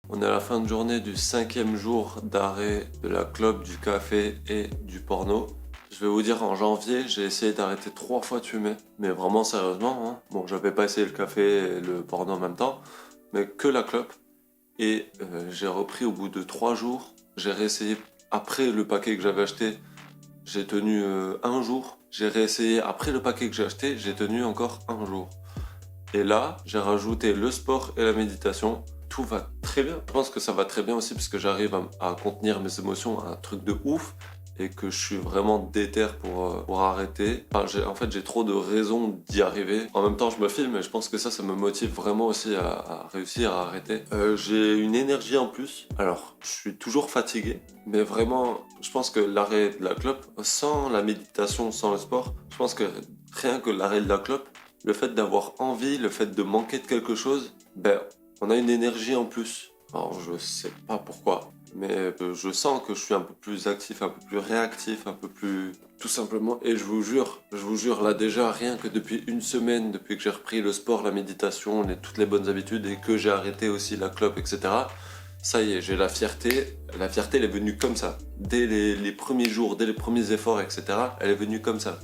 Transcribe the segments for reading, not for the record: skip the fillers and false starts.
On est à la fin de journée du 5e jour d'arrêt de la clope, du café et du porno. Je vais vous dire, en janvier, j'ai essayé d'arrêter 3 fois de fumer. Mais vraiment sérieusement, hein. Bon, j'avais pas essayé le café et le porno en même temps, mais que la clope. Et j'ai repris au bout de 3 jours. J'ai réessayé après le paquet que j'avais acheté. J'ai tenu 1 jour. J'ai réessayé après le paquet que j'ai acheté. J'ai tenu encore 1 jour. Et là, j'ai rajouté le sport et la méditation. Tout va très bien. Je pense que ça va très bien aussi parce que j'arrive à contenir mes émotions, un truc de ouf. Et que je suis vraiment déter pour arrêter. Enfin, j'ai trop de raisons d'y arriver. En même temps, je me filme et je pense que ça me motive vraiment aussi à réussir à arrêter. J'ai une énergie en plus. Alors, je suis toujours fatigué. Mais vraiment, je pense que l'arrêt de la clope, sans la méditation, sans le sport, je pense que rien que l'arrêt de la clope, le fait d'avoir envie, le fait de manquer de quelque chose, ben, on a une énergie en plus. Alors, je sais pas pourquoi, mais je sens que je suis un peu plus actif, un peu plus réactif, un peu plus... Tout simplement, et je vous jure, là déjà, rien que depuis 1 semaine, depuis que j'ai repris le sport, la méditation, toutes les bonnes habitudes, et que j'ai arrêté aussi la clope, etc., ça y est, j'ai la fierté. La fierté, elle est venue comme ça. Dès les premiers jours, dès les premiers efforts, etc., elle est venue comme ça.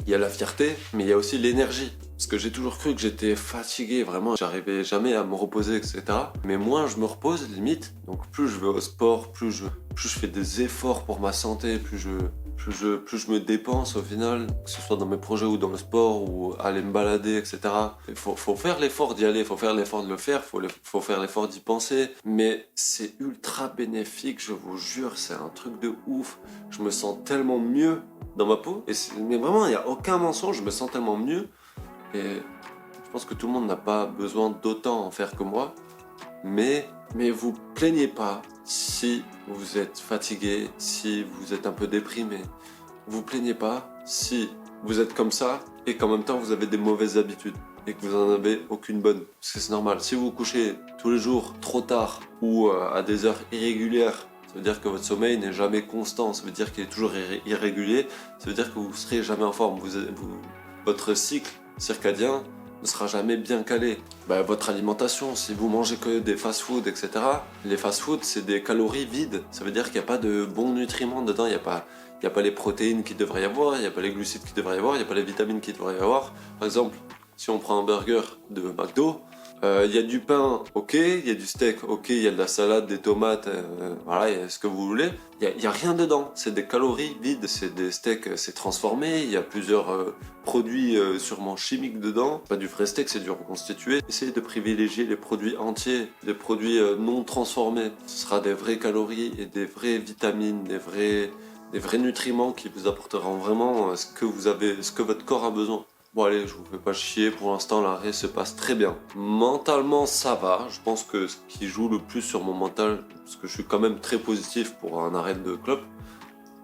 Il y a la fierté, mais il y a aussi l'énergie. Parce que j'ai toujours cru que j'étais fatigué, vraiment, j'arrivais jamais à me reposer, etc. Mais moins je me repose, limite, donc plus je vais au sport, plus je fais des efforts pour ma santé, plus je me dépense au final, que ce soit dans mes projets ou dans le sport, ou aller me balader, etc. Il faut faire l'effort d'y aller, il faut faire l'effort de le faire, faut faire l'effort d'y penser. Mais c'est ultra bénéfique, je vous jure, c'est un truc de ouf. Je me sens tellement mieux dans ma peau, mais vraiment, il n'y a aucun mensonge, je me sens tellement mieux. Et je pense que tout le monde n'a pas besoin d'autant en faire que moi. Mais vous plaignez pas si vous êtes fatigué, si vous êtes un peu déprimé. Vous plaignez pas si vous êtes comme ça et qu'en même temps vous avez des mauvaises habitudes et que vous en avez aucune bonne. Parce que c'est normal. Si vous vous couchez tous les jours trop tard ou à des heures irrégulières, ça veut dire que votre sommeil n'est jamais constant. Ça veut dire qu'il est toujours irrégulier. Ça veut dire que vous ne serez jamais en forme. Votre cycle circadien ne sera jamais bien calé. Votre alimentation, si vous mangez que des fast-food, etc., les fast-food, c'est des calories vides. Ça veut dire qu'il n'y a pas de bons nutriments dedans, il n'y a pas les protéines qu'il devrait y avoir, il n'y a pas les glucides qu'il devrait y avoir, il n'y a pas les vitamines qu'il devrait y avoir. Par exemple, si on prend un burger de McDo, il y a du pain, ok, il y a du steak, ok, il y a de la salade, des tomates, voilà, il y a ce que vous voulez. Il y a rien dedans, c'est des calories vides, c'est des steaks, c'est transformé, il y a plusieurs produits sûrement chimiques dedans. Pas du vrai steak, c'est du reconstitué. Essayez de privilégier les produits entiers, les produits non transformés. Ce sera des vraies calories et des vraies vitamines, des vrais nutriments qui vous apporteront vraiment ce que votre corps a besoin. Bon allez, je vous fais pas chier, pour l'instant l'arrêt se passe très bien. Mentalement ça va, je pense que ce qui joue le plus sur mon mental, parce que je suis quand même très positif pour un arrêt de clope,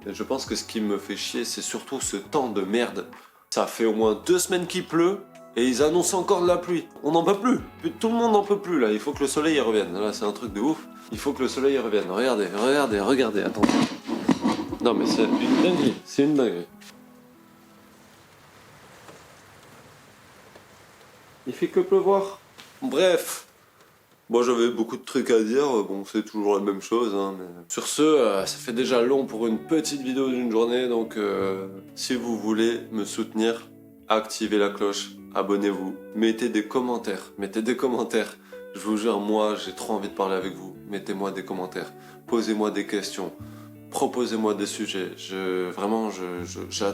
et je pense que ce qui me fait chier c'est surtout ce temps de merde. Ça fait au moins 2 semaines qu'il pleut, et ils annoncent encore de la pluie. On n'en peut plus, tout le monde n'en peut plus là, il faut que le soleil y revienne. Là c'est un truc de ouf, il faut que le soleil y revienne. Regardez, attendez. Non mais c'est une dinguerie, c'est une dinguerie. Il fait que pleuvoir. Bref. Moi j'avais beaucoup de trucs à dire, bon c'est toujours la même chose. Hein, mais... Sur ce, ça fait déjà long pour une petite vidéo d'une journée, donc si vous voulez me soutenir, activez la cloche, abonnez-vous, mettez des commentaires. Je vous jure, moi j'ai trop envie de parler avec vous. Mettez-moi des commentaires, posez-moi des questions. Proposez-moi des sujets,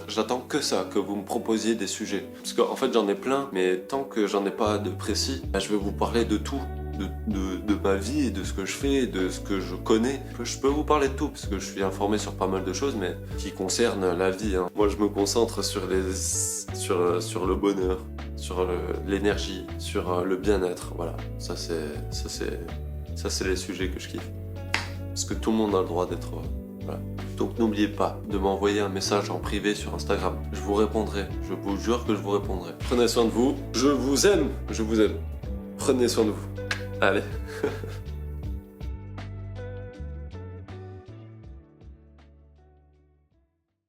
j'attends que ça, que vous me proposiez des sujets. Parce qu'en fait j'en ai plein, mais tant que j'en ai pas de précis, je vais vous parler de tout, de ma vie et de ce que je fais, de ce que je connais. Je peux vous parler de tout, parce que je suis informé sur pas mal de choses, mais qui concernent la vie. Hein. Moi je me concentre sur le bonheur, sur l'énergie, sur le bien-être, voilà. Ça c'est les sujets que je kiffe. Parce que tout le monde a le droit d'être heureux. Voilà. Donc n'oubliez pas de m'envoyer un message en privé sur Instagram. Je vous répondrai, je vous jure que je vous répondrai. Prenez soin de vous, je vous aime. Prenez soin de vous. Allez.